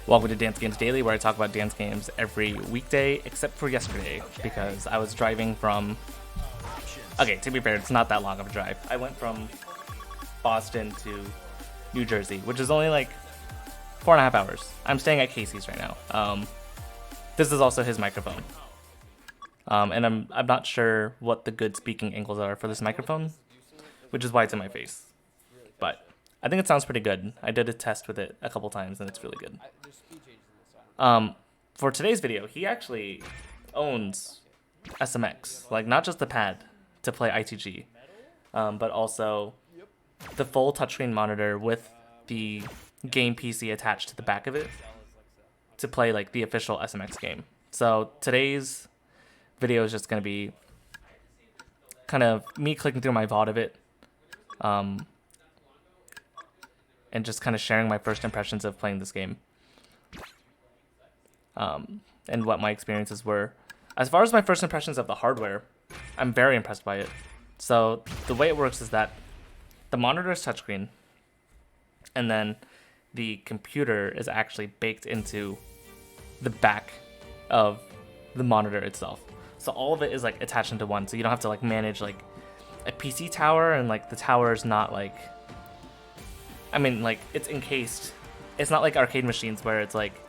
Welcome to Dance Games Daily, where I talk about dance games every weekday, except for yesterday, because I was driving from... Okay, to be fair, it's not that long of a drive. I went from Boston to New Jersey, which is only like 4.5 hours. I'm staying at Casey's right now. This is also his microphone. And I'm not sure what the good speaking angles are for this microphone, which is why it's in my face. But I think it sounds pretty good. I did a test with it a couple times, and it's really good. For today's video, he actually owns SMX, like not just the pad to play ITG, but also the full touchscreen monitor with the game PC attached to the back of it to play like the official SMX game. So today's video is just going to be kind of me clicking through my VOD of it, and just kind of sharing my first impressions of playing this game, and what my experiences were. As far as my first impressions of the hardware, I'm very impressed by it. So the way it works is that the monitor is touchscreen, and then the computer is actually baked into the back of the monitor itself. So all of it is like attached into one, so you don't have to like manage like a PC tower, and like the tower is not like, I mean, like it's encased. It's not like arcade machines where it's like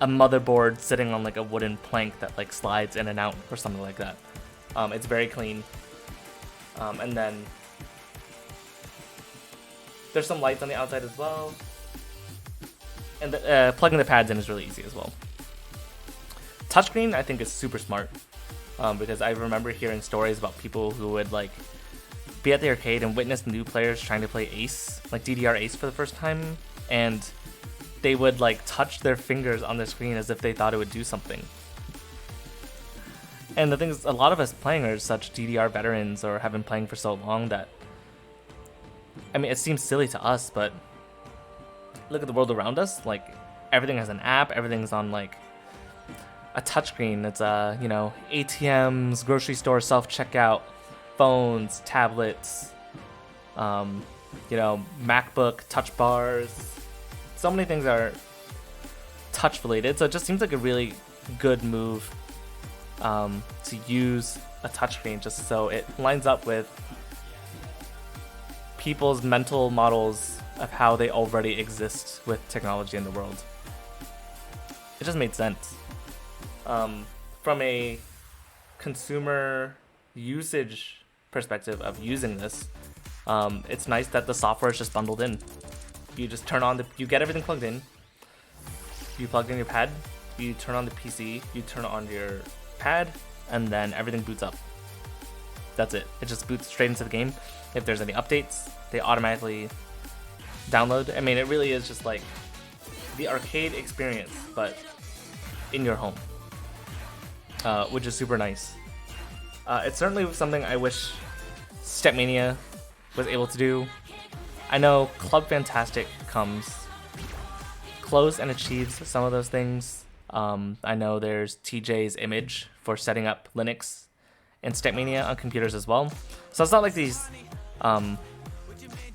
a motherboard sitting on like a wooden plank that like slides in and out or something like that. It's very clean. And then there's some lights on the outside as well. And plugging the pads in is really easy as well. Touchscreen, I think, is super smart, because I remember hearing stories about people who would like be at the arcade and witness new players trying to play Ace, like DDR Ace for the first time, and they would like touch their fingers on the screen as if they thought it would do something. And the thing is, a lot of us playing are such DDR veterans or have been playing for so long that, I mean, it seems silly to us, but look at the world around us. Like, everything has an app, everything's on like a touchscreen. It's you know, ATMs, grocery stores, self-checkout, phones, tablets, you know, MacBook, touch bars. So many things are touch related, so it just seems like a really good move to use a touchscreen, just so it lines up with people's mental models of how they already exist with technology in the world. It just made sense. From a consumer usage perspective of using this, it's nice that the software is just bundled in. You just turn on you get everything plugged in. You plug in your pad, you turn on the PC, you turn on your pad, and then everything boots up. That's it. It just boots straight into the game. If there's any updates, they automatically download. I mean, it really is just like the arcade experience, but in your home, which is super nice. It's certainly something I wish StepMania was able to do. I know Club Fantastic comes close and achieves some of those things. I know there's TJ's Image for setting up Linux and StepMania on computers as well. So it's not like these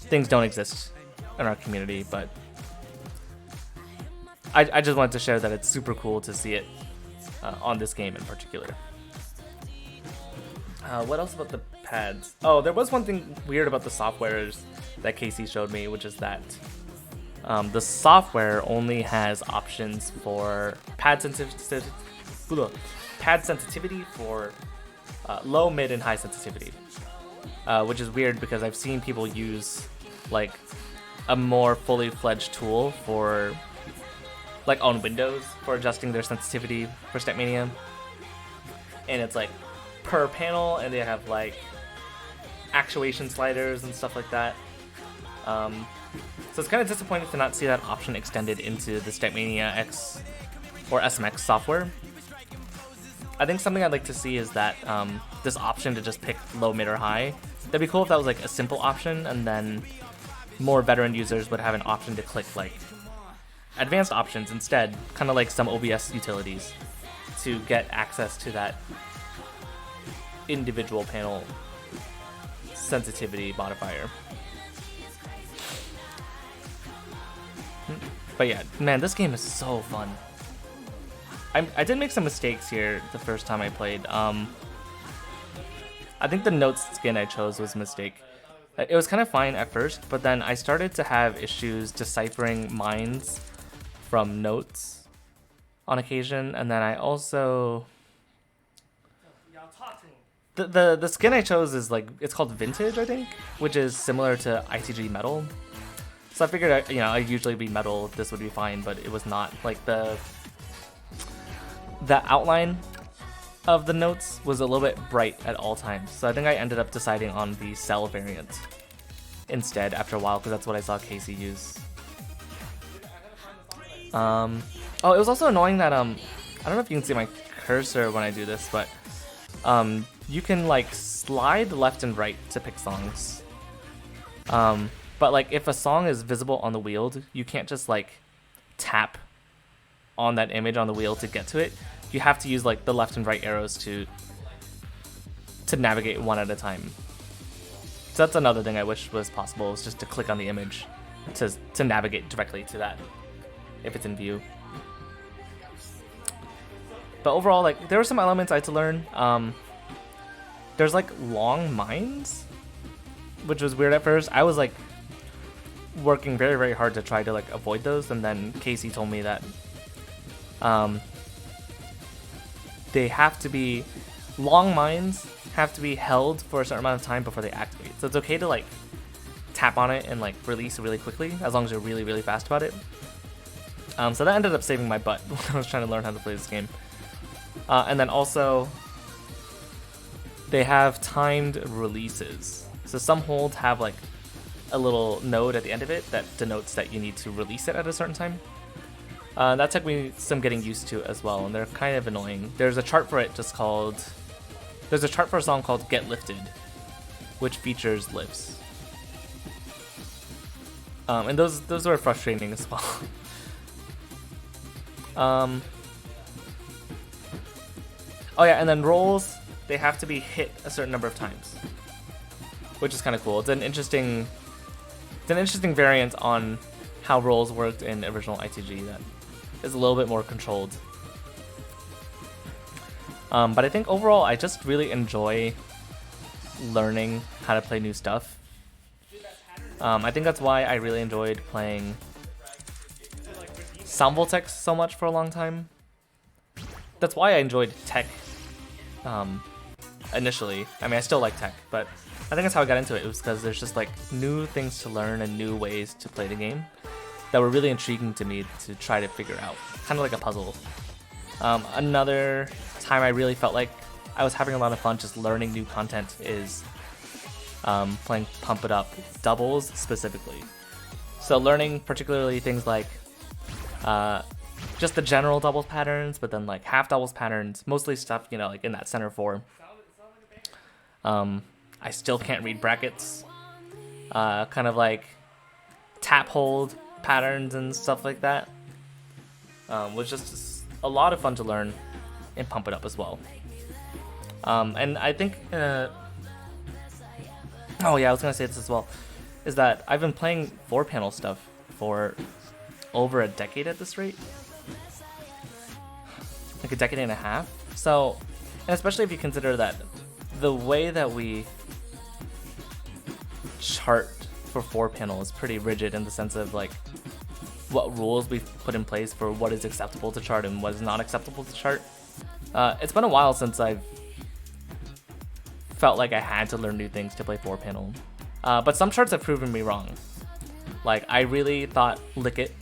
things don't exist in our community, but I just wanted to share that it's super cool to see it on this game in particular. What else about the pads? Oh, there was one thing weird about the softwares that Casey showed me, which is that the software only has options for pad sensitivity for low, mid, and high sensitivity, which is weird because I've seen people use like a more fully fledged tool for like on Windows for adjusting their sensitivity for StepMania, and it's like per panel, and they have like actuation sliders and stuff like that. So it's kind of disappointing to not see that option extended into the StepmaniaX or SMX software. I think something I'd like to see is that this option to just pick low, mid, or high. That'd be cool if that was like a simple option, and then more veteran users would have an option to click like advanced options instead, kind of like some OBS utilities, to get access to that individual panel sensitivity modifier. But yeah, man, this game is so fun. I did make some mistakes here the first time I played. I think the notes skin I chose was a mistake. It was kind of fine at first, but then I started to have issues deciphering minds from notes on occasion, and then I also... The skin I chose is like, it's called Vintage, I think, which is similar to ITG Metal. So I figured, I'd usually be Metal, this would be fine, but it was not. Like the outline of the notes was a little bit bright at all times. So I think I ended up deciding on the Cell variant instead after a while, because that's what I saw Casey use. Oh, it was also annoying that, I don't know if you can see my cursor when I do this, but you can like slide left and right to pick songs. But like if a song is visible on the wheel, you can't just like tap on that image on the wheel to get to it. You have to use like the left and right arrows to navigate one at a time. So that's another thing I wish was possible, is just to click on the image to navigate directly to that if it's in view. But overall, like, there were some elements I had to learn. There's like long mines, which was weird at first. I was like working very, very hard to try to like avoid those, and then Casey told me that they have to be, long mines have to be held for a certain amount of time before they activate. So it's okay to like tap on it and like release really quickly, as long as you're really, really fast about it. So that ended up saving my butt when I was trying to learn how to play this game. And then also, they have timed releases. So some holds have like a little node at the end of it that denotes that you need to release it at a certain time. That took me some getting used to as well, and they're kind of annoying. There's a chart for it there's a chart for a song called Get Lifted, which features lifts. And those were frustrating as well. Oh yeah, and then rolls, they have to be hit a certain number of times, which is kind of cool. It's an interesting variant on how rolls worked in original ITG that is a little bit more controlled. But I think overall, I just really enjoy learning how to play new stuff. I think that's why I really enjoyed playing Samvoltex so much for a long time. That's why I enjoyed Tech initially. I mean, I still like Tech, but I think that's how I got into it. It was because there's just like new things to learn and new ways to play the game that were really intriguing to me to try to figure out. Kind of like a puzzle. Another time I really felt like I was having a lot of fun just learning new content is playing Pump It Up doubles specifically. So learning particularly things like just the general doubles patterns, but then like half doubles patterns, mostly stuff, like in that center four. I still can't read brackets. Kind of like tap hold patterns and stuff like that. Was just a lot of fun to learn and Pump It Up as well. And I think, oh yeah, I was gonna say this as well, is that I've been playing 4-panel stuff for over a decade at this rate. Like a decade and a half. So, and especially if you consider that the way that we chart for 4-panel is pretty rigid in the sense of like what rules we've put in place for what is acceptable to chart and what is not acceptable to chart. It's been a while since I've felt like I had to learn new things to play 4-panel. But some charts have proven me wrong. Like, I really thought Lick It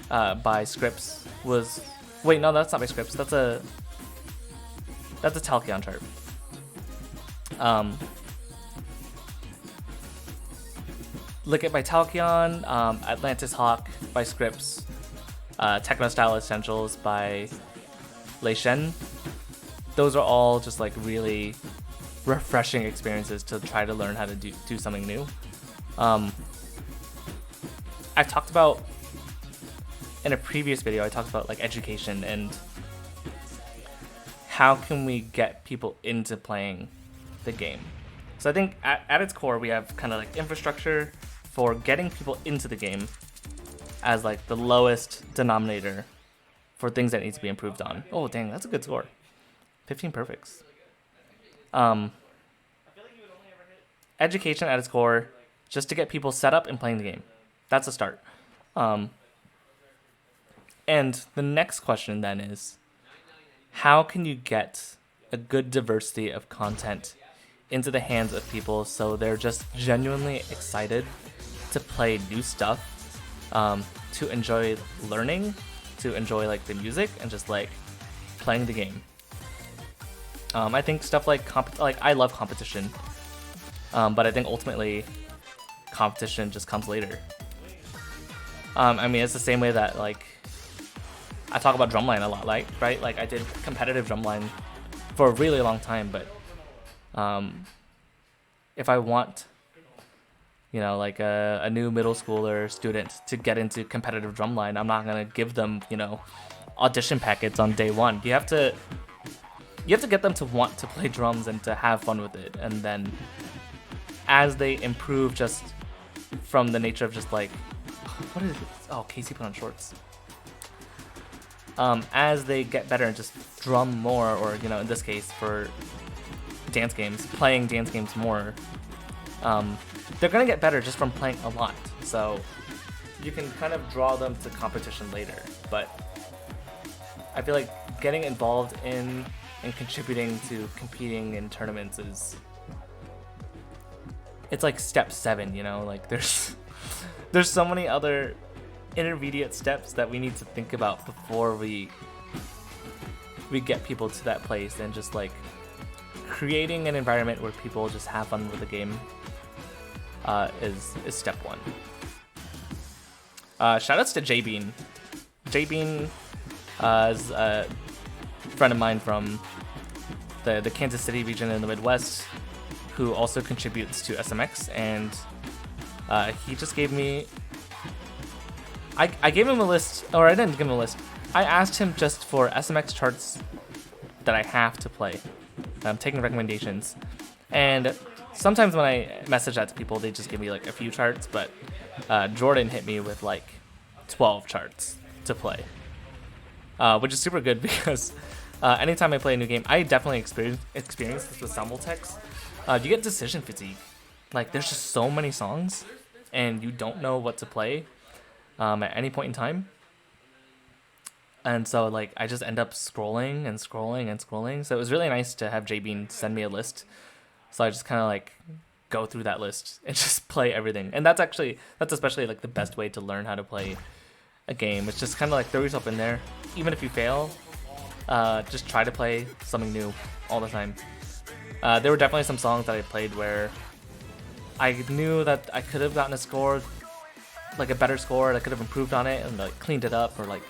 by Scripps was... Wait, no, that's not by Scripps. That's a Talkion chart. Lick It by Talkion, Atlantis Hawk by Scripps, Techno Style Essentials by Lei Shen. Those are all just like really refreshing experiences to try to learn how to do something new. I've talked about, in a previous video, I talked about like education and how can we get people into playing the game. So I think at its core, we have kind of like infrastructure for getting people into the game as like the lowest denominator for things that need to be improved on. Oh dang, that's a good score. 15 perfects. Education at its core, just to get people set up and playing the game. That's a start. And the next question then is, how can you get a good diversity of content into the hands of people so they're just genuinely excited to play new stuff, to enjoy learning, to enjoy like the music and just like playing the game. I think stuff like I love competition, but I think ultimately competition just comes later. I mean, it's the same way that like I talk about drumline a lot, like right? Like I did competitive drumline for a really long time, but if I want, you know, like a new middle schooler student to get into competitive drumline, I'm not gonna give them, you know, audition packets on day one. You have to get them to want to play drums and to have fun with it, and then as they improve, just from the nature of just like, what is it? Oh, Casey put on shorts. As they get better and just drum more, or you know, in this case for dance games, playing dance games more, they're gonna get better just from playing a lot. So you can kind of draw them to competition later. But I feel like getting involved in and contributing to competing in tournaments it's like step 7, you know, like there's so many other intermediate steps that we need to think about before we get people to that place, and just like creating an environment where people just have fun with the game is step 1. Shoutouts to J-Bean. J-Bean is a friend of mine from the Kansas City region in the Midwest, who also contributes to SMX, and he just gave me... I gave him a list, or I didn't give him a list. I asked him just for SMX charts that I have to play. I'm taking recommendations. And sometimes when I message that to people, they just give me like a few charts, but Jordan hit me with like 12 charts to play, which is super good because anytime I play a new game, I definitely experience this with Simultex. You get decision fatigue. Like there's just so many songs and you don't know what to play at any point in time. And so like I just end up scrolling and scrolling and scrolling. So it was really nice to have J-Bean send me a list. So I just kind of like go through that list and just play everything. And that's especially like the best way to learn how to play a game. It's just kind of like throw yourself in there. Even if you fail, just try to play something new all the time. There were definitely some songs that I played where I knew that I could have gotten a score, like a better score, and I could have improved on it and like cleaned it up or like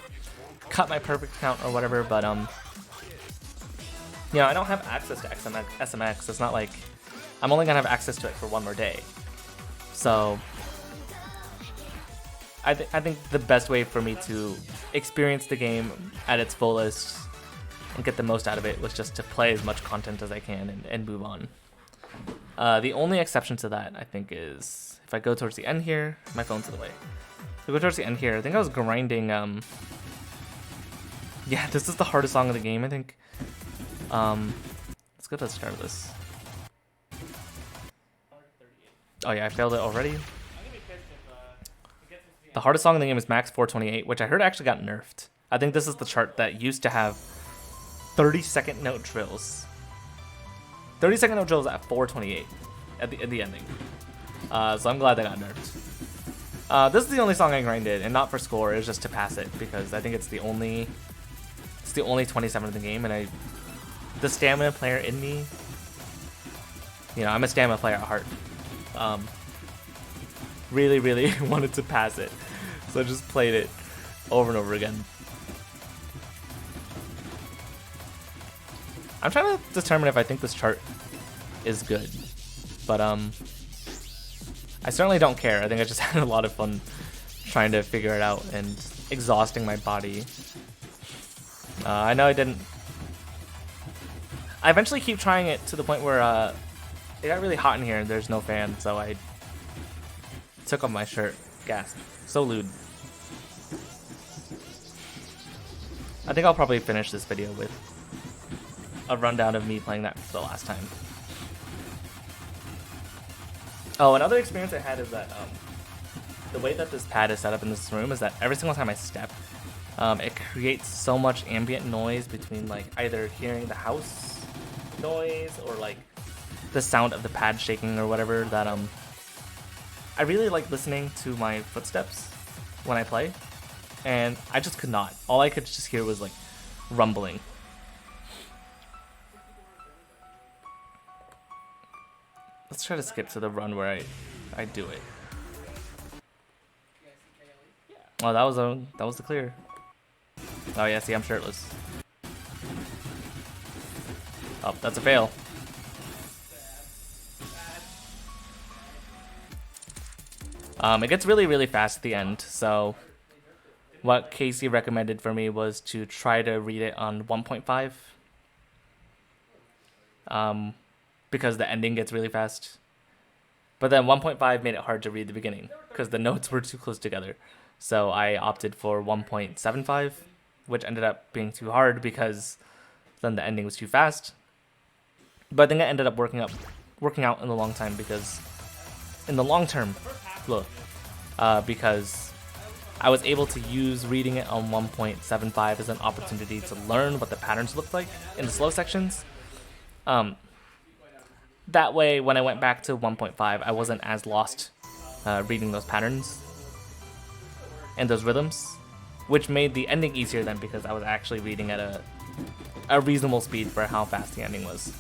cut my perfect count or whatever, but you know, I don't have access to SMX. It's not like I'm only gonna have access to it for one more day. So I think the best way for me to experience the game at its fullest and get the most out of it was just to play as much content as I can and move on. The only exception to that, I think, is if I go towards the end here, my phone's in the way. If I go towards the end here, I think I was grinding. Yeah, this is the hardest song of the game, I think. Let's go to the start of this. Oh yeah, I failed it already. The hardest song in the game is Max 428, which I heard actually got nerfed. I think this is the chart that used to have 30-second note drills. 30-second note drills at 428 at the ending. So I'm glad that got nerfed. This is the only song I grinded, and not for score. It was just to pass it because I think it's the only 27 in the game, and the stamina player in me, you know, I'm a stamina player at heart. Really, really wanted to pass it, so I just played it over and over again. I'm trying to determine if I think this chart is good, but I certainly don't care. I think I just had a lot of fun trying to figure it out and exhausting my body. I know I didn't. I eventually keep trying it to the point where it got really hot in here and there's no fan, so I took off my shirt. Gasp. So lewd. I think I'll probably finish this video with a rundown of me playing that for the last time. Oh, another experience I had is that the way that this pad is set up in this room is that every single time I step, it creates so much ambient noise between like either hearing the house noise or like the sound of the pad shaking or whatever that I really like listening to my footsteps when I play, and I just could not. All I could just hear was like rumbling. Let's try to skip to the run where I do it. Oh, that was the clear. Oh yeah, see, I'm shirtless. Oh, that's a fail. It gets really, really fast at the end, so what Casey recommended for me was to try to read it on 1.5. Because the ending gets really fast. But then 1.5 made it hard to read the beginning because the notes were too close together. So I opted for 1.75, which ended up being too hard because then the ending was too fast. But I think it ended up working out in the long term because because I was able to use reading it on 1.75 as an opportunity to learn what the patterns looked like in the slow sections. That way, when I went back to 1.5, I wasn't as lost reading those patterns and those rhythms, which made the ending easier then because I was actually reading at a reasonable speed for how fast the ending was.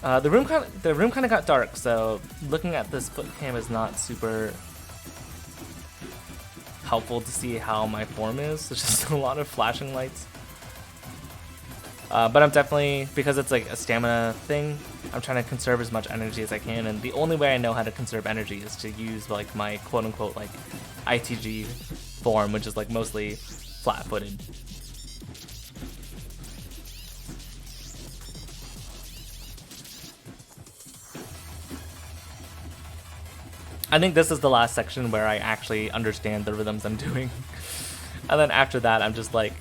The room kind of got dark, so looking at this foot cam is not super helpful to see how my form is. There's just a lot of flashing lights. But I'm definitely, because it's like a stamina thing, I'm trying to conserve as much energy as I can, and the only way I know how to conserve energy is to use like my quote-unquote like ITG form, which is like mostly flat-footed. I think this is the last section where I actually understand the rhythms I'm doing. And then after that, I'm just like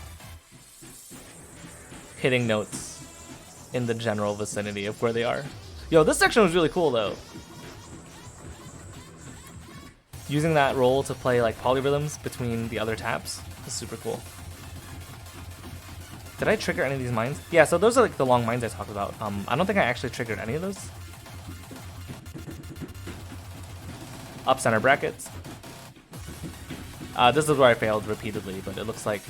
hitting notes in the general vicinity of where they are. Yo, this section was really cool though. Using that roll to play like polyrhythms between the other taps is super cool. Did I trigger any of these mines? Yeah, so those are like the long mines I talked about. I don't think I actually triggered any of those. Up center brackets. This is where I failed repeatedly, but it looks like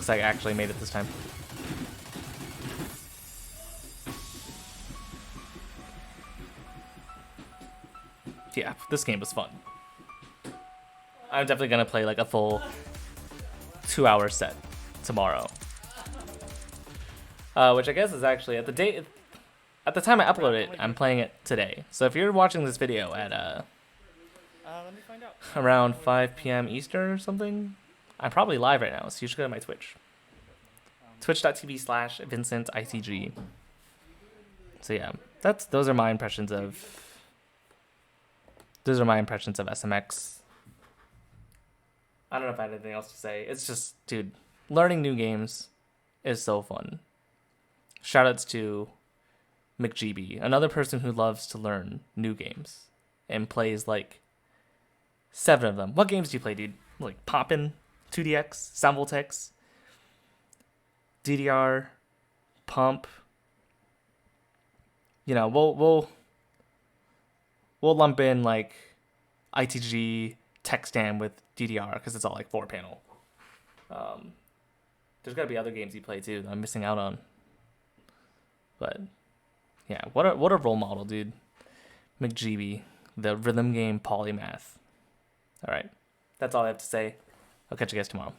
I actually made it this time. Yeah, this game was fun. I'm definitely gonna play like a full 2-hour set tomorrow. Which I guess is actually at the time I upload it, I'm playing it today. So if you're watching this video at Let me find out. around 5 p.m. Eastern or something, I'm probably live right now, so you should go to my Twitch. Twitch.tv/VincentITG. So yeah, those are my impressions of SMX. I don't know if I have anything else to say. It's just, dude, learning new games is so fun. Shoutouts to McGB, another person who loves to learn new games and plays like 7 of them. What games do you play, dude? Like Poppin', 2DX, Samvoltex, DDR, Pump. You know, we'll lump in like ITG, TechStam with DDR because it's all like 4-panel. There's got to be other games you play too that I'm missing out on. But yeah, what a role model, dude. McGB, the rhythm game polymath. All right, that's all I have to say. I'll catch you guys tomorrow.